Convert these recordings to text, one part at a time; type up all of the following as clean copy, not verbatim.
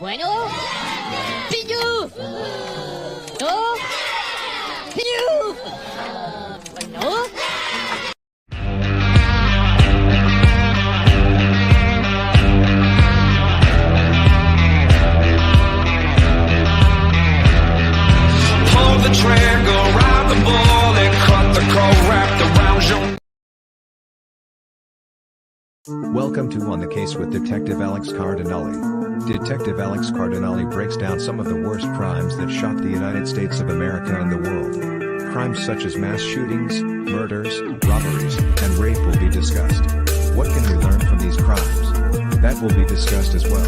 Bueno, Piyu. No, Piyu. Bueno. Pull the trigger, ride the bullet, cut the cold wrapped around your. Welcome to On the Case with Detective Alex Cardinale. Detective Alex Cardinale breaks down some of the worst crimes that shocked the United States of America and the world. Crimes such as mass shootings, murders, robberies, and rape will be discussed. What can we learn from these crimes? That will be discussed as well.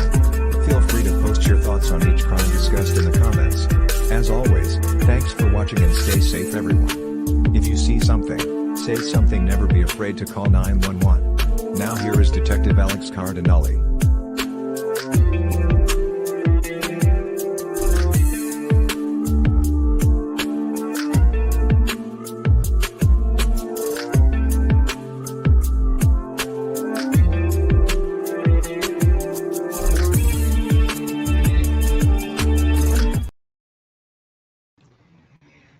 Feel free to post your thoughts on each crime discussed in the comments. As always, thanks for watching and stay safe everyone. If you see something, say something, never be afraid to call 911. Now here is Detective Alex Cardinale.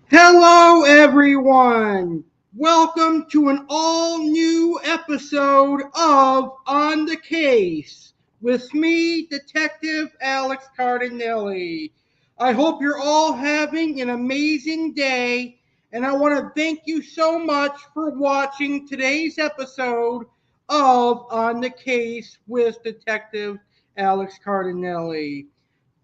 Hello everyone! Welcome to an all-new episode of On the Case with me, Detective Alex Cardinale. I hope you're all having an amazing day, and I want to thank you so much for watching today's episode of On the Case with Detective Alex Cardinale.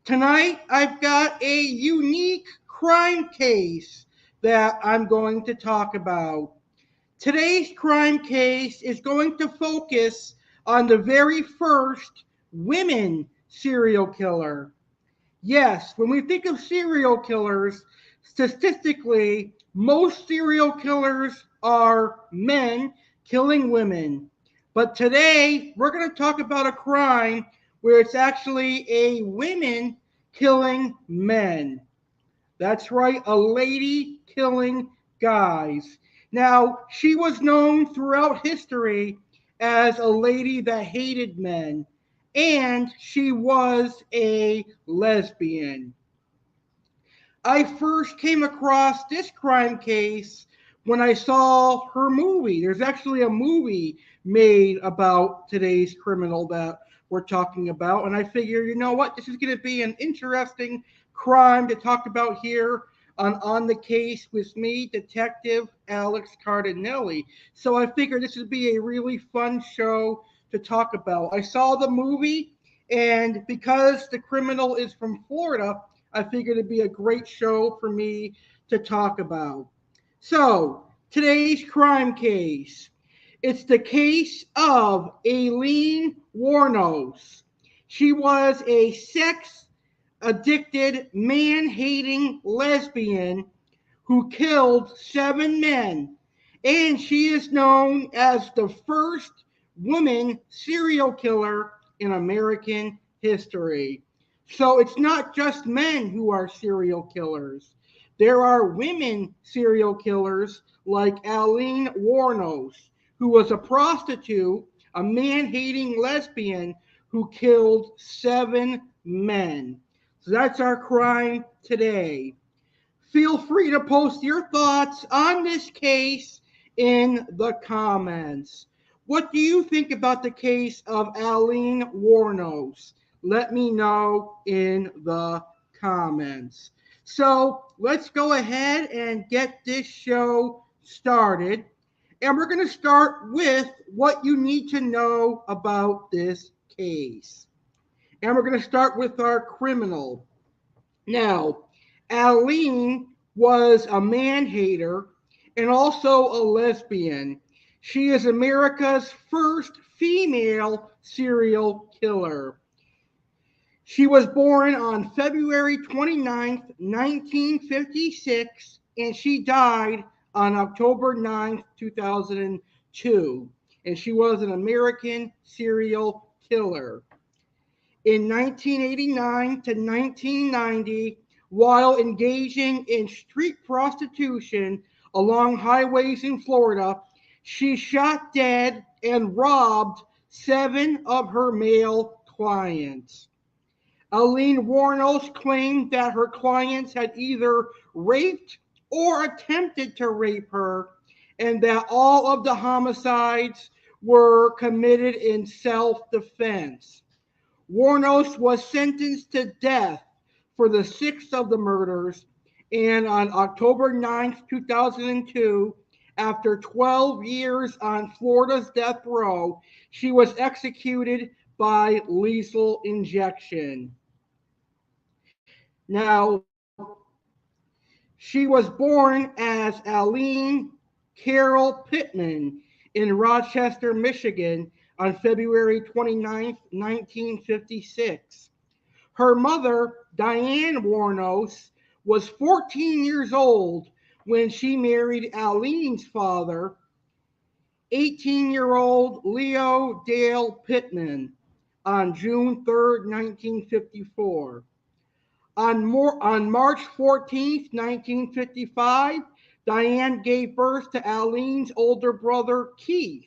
Tonight, I've got a unique crime case that I'm going to talk about. Today's crime case is going to focus on the very first women serial killer. Yes, when we think of serial killers, statistically, most serial killers are men killing women. But today, we're going to talk about a crime where it's actually a women killing men. That's right, a lady killing guys. Now, she was known throughout history as a lady that hated men, and she was a lesbian. I first came across this crime case when I saw her movie. There's actually a movie made about today's criminal that we're talking about, and I figured, you know what, this is going to be an interesting crime to talk about here on the Case with me, Detective Alex Cardinale. So I figured this would be a really fun show to talk about. I saw the movie, and because the criminal is from Florida, I figured it'd be a great show for me to talk about. So, today's crime case. It's the case of Aileen Wuornos. She was a sex-addicted, man-hating lesbian who killed 7 men, and she is known as the first woman serial killer in American history. So it's not just men who are serial killers. There are women serial killers like Aileen Wuornos, who was a prostitute, a man-hating lesbian who killed 7 men. So that's our crime today. Feel free to post your thoughts on this case in the comments. What do you think about the case of Aileen Wuornos? Let me know in the comments. So let's go ahead and get this show started. And we're going to start with what you need to know about this case. And we're going to start with our criminal. Now, Aileen was a man-hater and also a lesbian. She is America's first female serial killer. She was born on February 29th, 1956, and she died on October 9th, 2002. And she was an American serial killer. In 1989 to 1990, while engaging in street prostitution along highways in Florida, she shot dead and robbed 7 of her male clients. Aileen Wuornos claimed that her clients had either raped or attempted to rape her, and that all of the homicides were committed in self-defense. Wuornos was sentenced to death for the sixth of the murders, and on October 9th, 2002, after 12 years on Florida's death row, she was executed by lethal injection. Now, she was born as Aileen Carol Pittman in Rochester, Michigan on February 29th, 1956. Her mother, Diane Wuornos, was 14 years old when she married Aileen's father, 18-year-old Leo Dale Pittman, on June 3rd, 1954. On March 14th, 1955, Diane gave birth to Aileen's older brother, Keith.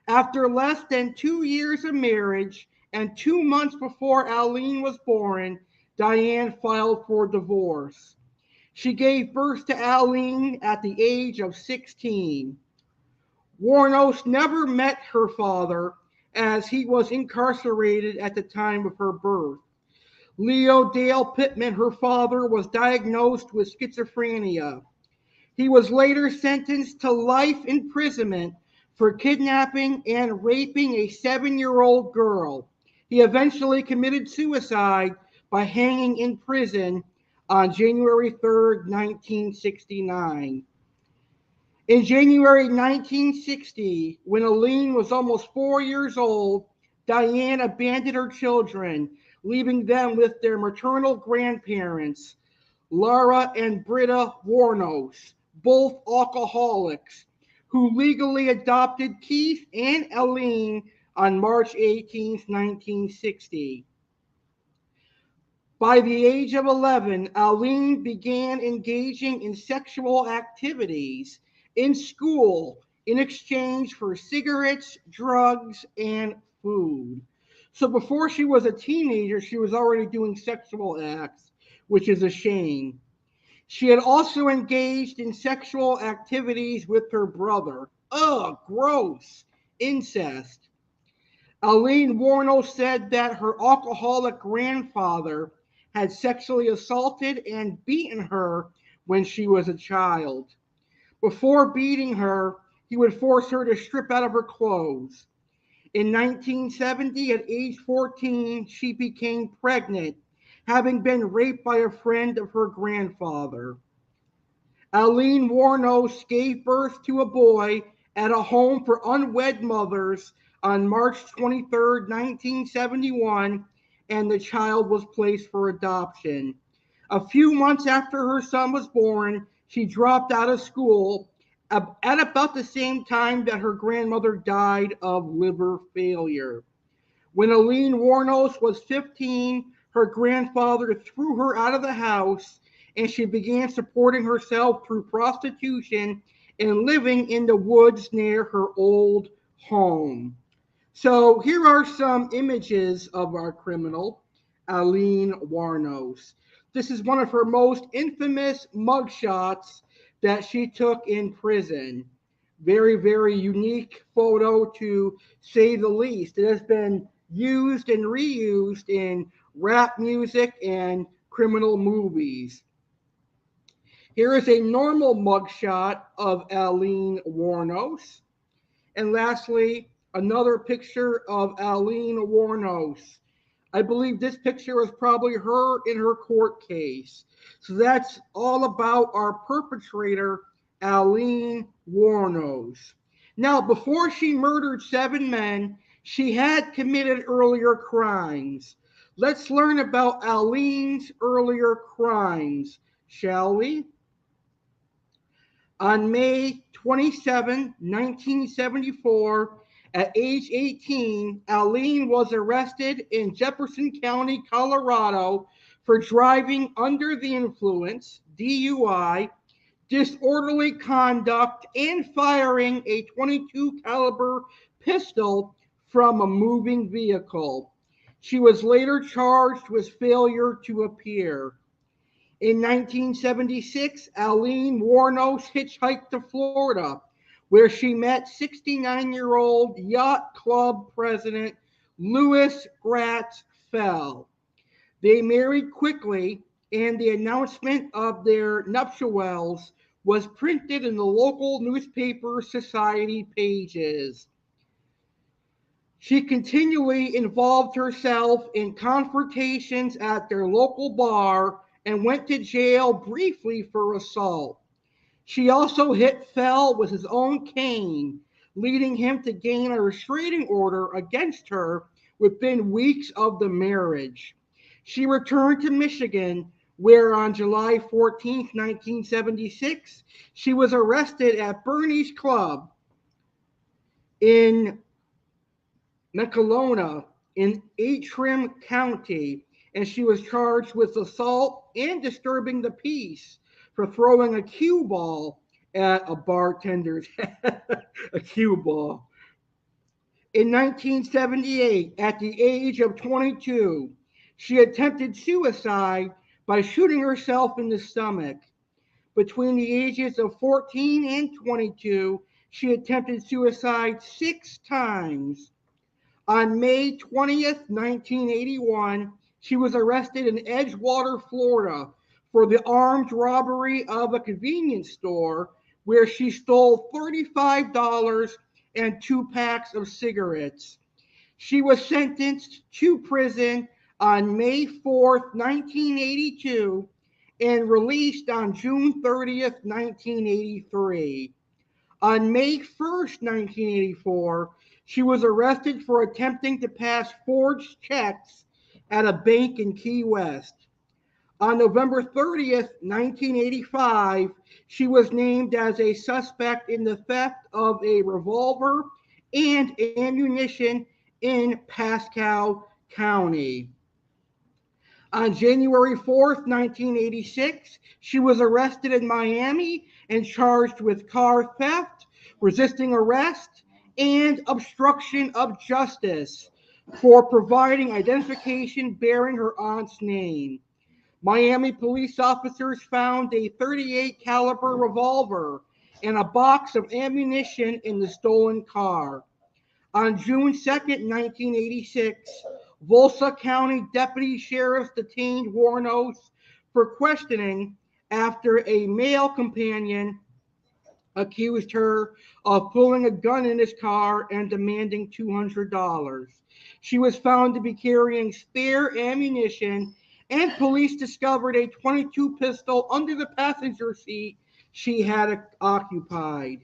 After less than 2 years of marriage and 2 months before Aileen was born, Diane filed for divorce. She gave birth to Aileen at the age of 16. Wuornos never met her father, as he was incarcerated at the time of her birth. Leo Dale Pittman, her father, was diagnosed with schizophrenia. He was later sentenced to life imprisonment for kidnapping and raping a 7-year-old girl. He eventually committed suicide by hanging in prison on January 3rd, 1969. In January 1960, when Aileen was almost 4 years old, Diane abandoned her children, leaving them with their maternal grandparents, Laura and Britta Wuornos, both alcoholics, who legally adopted Keith and Aileen on March 18, 1960. By the age of 11, Aileen began engaging in sexual activities in school in exchange for cigarettes, drugs, and food. So before she was a teenager, she was already doing sexual acts, which is a shame. She had also engaged in sexual activities with her brother. Ugh, gross. Incest. Aileen Wuornos said that her alcoholic grandfather had sexually assaulted and beaten her when she was a child. Before beating her, he would force her to strip out of her clothes. In 1970, at age 14, she became pregnant, having been raped by a friend of her grandfather. Aileen Wuornos gave birth to a boy at a home for unwed mothers on March 23rd, 1971, and the child was placed for adoption. A few months after her son was born, she dropped out of school at about the same time that her grandmother died of liver failure. When Aileen Wuornos was 15, her grandfather threw her out of the house, and she began supporting herself through prostitution and living in the woods near her old home. So here are some images of our criminal, Aileen Wuornos. This is one of her most infamous mugshots that she took in prison. Very, very unique photo, to say the least. It has been used and reused in rap music and criminal movies. Here is a normal mugshot of Aileen Wuornos. And lastly, another picture of Aileen Wuornos. I believe this picture was probably her in her court case. So that's all about our perpetrator, Aileen Wuornos. Now, before she murdered 7 men, she had committed earlier crimes. Let's learn about Aileen's earlier crimes, shall we? On May 27, 1974, at age 18, Aileen was arrested in Jefferson County, Colorado for driving under the influence, DUI, disorderly conduct, and firing a .22 caliber pistol from a moving vehicle. She was later charged with failure to appear. In 1976, Aline Wuornos hitchhiked to Florida, where she met 69-year-old yacht club president Louis Gratz Fell. They married quickly, and the announcement of their nuptials was printed in the local newspaper society pages. She continually involved herself in confrontations at their local bar and went to jail briefly for assault. She also hit Fell with his own cane, leading him to gain a restraining order against her within weeks of the marriage. She returned to Michigan, where on July 14, 1976, she was arrested at Bernie's Club in Mekalona in Antrim County, and she was charged with assault and disturbing the peace for throwing a cue ball at a bartender's head. A cue ball. In 1978, at the age of 22, she attempted suicide by shooting herself in the stomach. Between the ages of 14 and 22, she attempted suicide 6 times. On May 20th, 1981, she was arrested in Edgewater, Florida, for the armed robbery of a convenience store where she stole $35 and 2 packs of cigarettes. She was sentenced to prison on May 4th, 1982, and released on June 30th, 1983. On May 1st, 1984, she was arrested for attempting to pass forged checks at a bank in Key West. On November 30th, 1985, she was named as a suspect in the theft of a revolver and ammunition in Pasco County. On January 4th, 1986, she was arrested in Miami and charged with car theft, resisting arrest, and obstruction of justice for providing identification bearing her aunt's name. Miami police officers found a .38 caliber revolver and a box of ammunition in the stolen car. On June 2nd, 1986, Volta County deputy sheriffs detained Wuornos for questioning after a male companion accused her of pulling a gun in his car and demanding $200. She was found to be carrying spare ammunition, and police discovered a .22 pistol under the passenger seat she had occupied.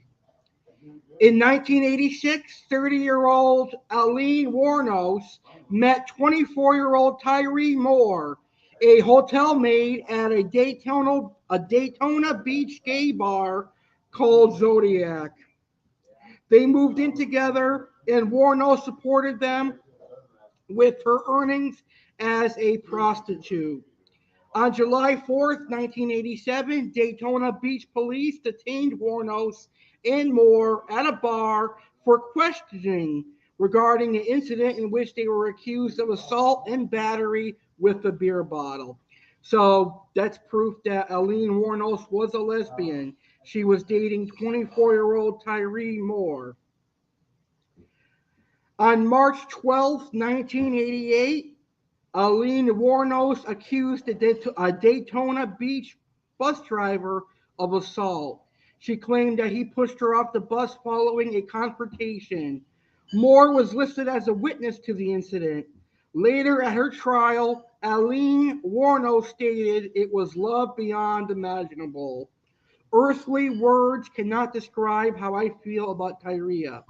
In 1986, 30-year-old Aline Wuornos met 24-year-old Tyree Moore, a hotel maid at a Daytona Beach gay bar called Zodiac. They moved in together, and Wuornos supported them with her earnings as a prostitute. On July 4th, 1987, Daytona Beach police detained Wuornos and Moore at a bar for questioning regarding an incident in which they were accused of assault and battery with a beer bottle. So that's proof that Aline Wuornos was a lesbian. She was dating 24-year-old Tyree Moore. On March 12th, 1988, Aline Wuornos accused a Daytona Beach bus driver of assault. She claimed that he pushed her off the bus following a confrontation. Moore was listed as a witness to the incident. Later at her trial, Aline Wuornos stated it was love beyond imaginable. Earthly words cannot describe how I feel about Tyria.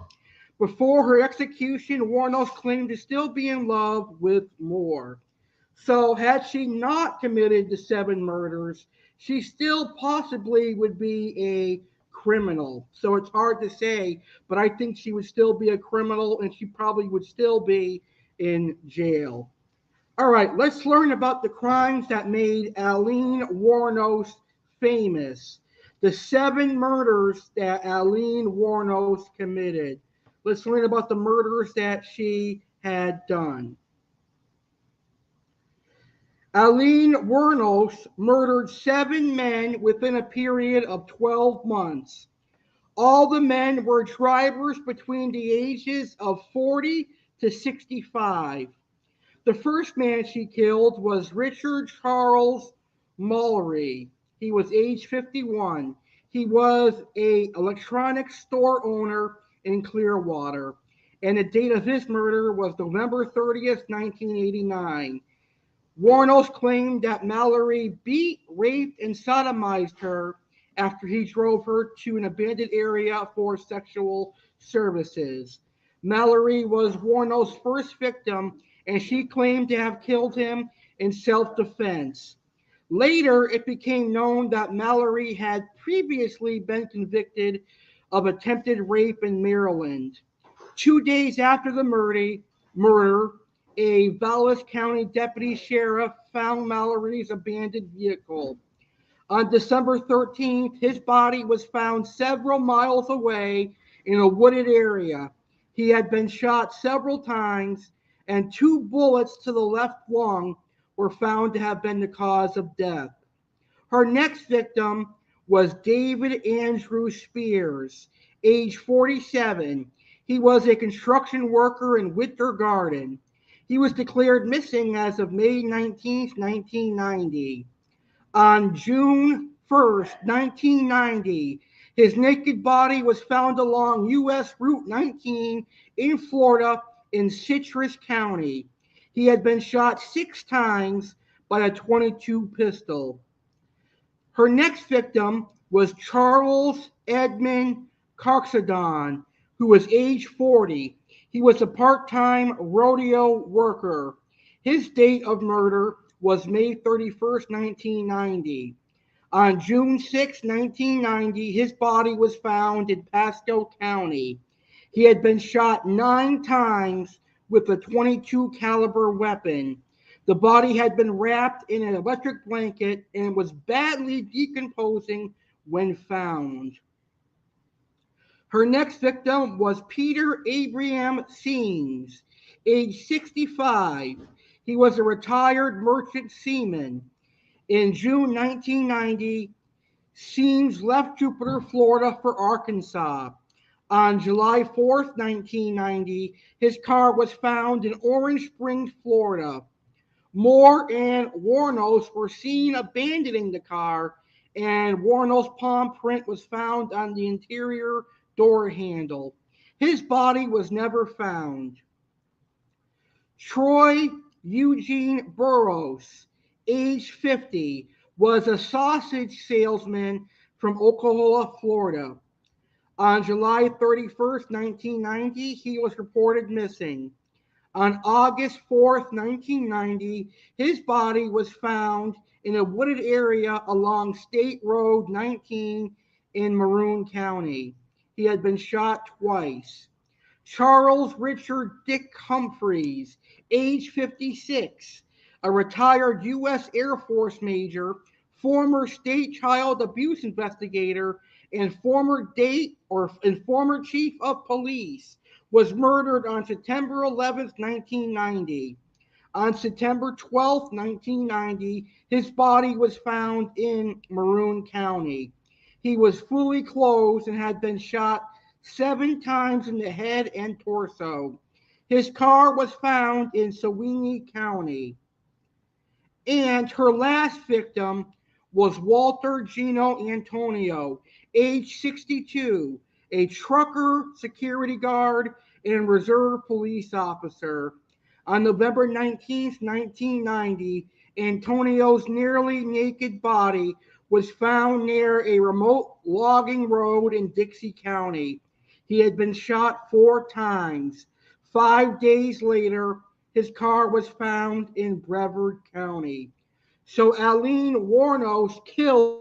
Before her execution, Wuornos claimed to still be in love with Moore. So had she not committed the 7 murders, she still possibly would be a criminal. So it's hard to say, but I think she would still be a criminal, and she probably would still be in jail. All right, let's learn about the crimes that made Aline Wuornos famous. The 7 murders that Aline Wuornos committed. Let's learn about the murders that she had done. Aline Wuornos murdered 7 men within a period of 12 months. All the men were drivers between the ages of 40 to 65. The first man she killed was Richard Charles Mullery. He was age 51. He was an electronics store owner in Clearwater, and the date of his murder was November 30th, 1989. Wuornos claimed that Mallory beat, raped, and sodomized her after he drove her to an abandoned area for sexual services. Mallory was Wuornos' first victim, and she claimed to have killed him in self-defense. Later, it became known that Mallory had previously been convicted of attempted rape in Maryland. 2 days after the murder, a Vallis County deputy sheriff found Mallory's abandoned vehicle. On December 13th, his body was found several miles away in a wooded area. He had been shot several times, and 2 bullets to the left lung were found to have been the cause of death. Her next victim was David Andrew Spears, age 47. He was a construction worker in Winter Garden. He was declared missing as of May 19, 1990. On June 1st, 1990, his naked body was found along U.S. Route 19 in Florida in Citrus County. He had been shot 6 times by a .22 pistol. Her next victim was Charles Edmund Carxadon, who was age 40. He was a part-time rodeo worker. His date of murder was May 31st, 1990. On June 6, 1990, his body was found in Pasco County. He had been shot 9 times with a .22 caliber weapon. The body had been wrapped in an electric blanket and was badly decomposing when found. Her next victim was Peter Abraham Seams, age 65. He was a retired merchant seaman. In June 1990, Seams left Jupiter, Florida for Arkansas. On July 4th, 1990, his car was found in Orange Springs, Florida. Moore and Wuornos were seen abandoning the car, and Wuornos' palm print was found on the interior door handle. His body was never found. Troy Eugene Burrows, age 50, was a sausage salesman from Ocala, Florida. On July 31st, 1990, he was reported missing. On August 4th, 1990, his body was found in a wooded area along State Road 19 in Maroon County. He had been shot twice. Charles Richard Dick Humphreys, age 56, a retired U.S. Air Force major, former state child abuse investigator, and former chief of police, was murdered on September 11, 1990. On September 12, 1990, his body was found in Maroon County. He was fully clothed and had been shot 7 times in the head and torso. His car was found in Sewanee County. And her last victim was Walter Gino Antonio, age 62, a trucker, security guard, and reserve police officer. On November 19, 1990, Antonio's nearly naked body was found near a remote logging road in Dixie County. He had been shot 4 times. 5 days later, his car was found in Brevard County. So Aline Wuornos killed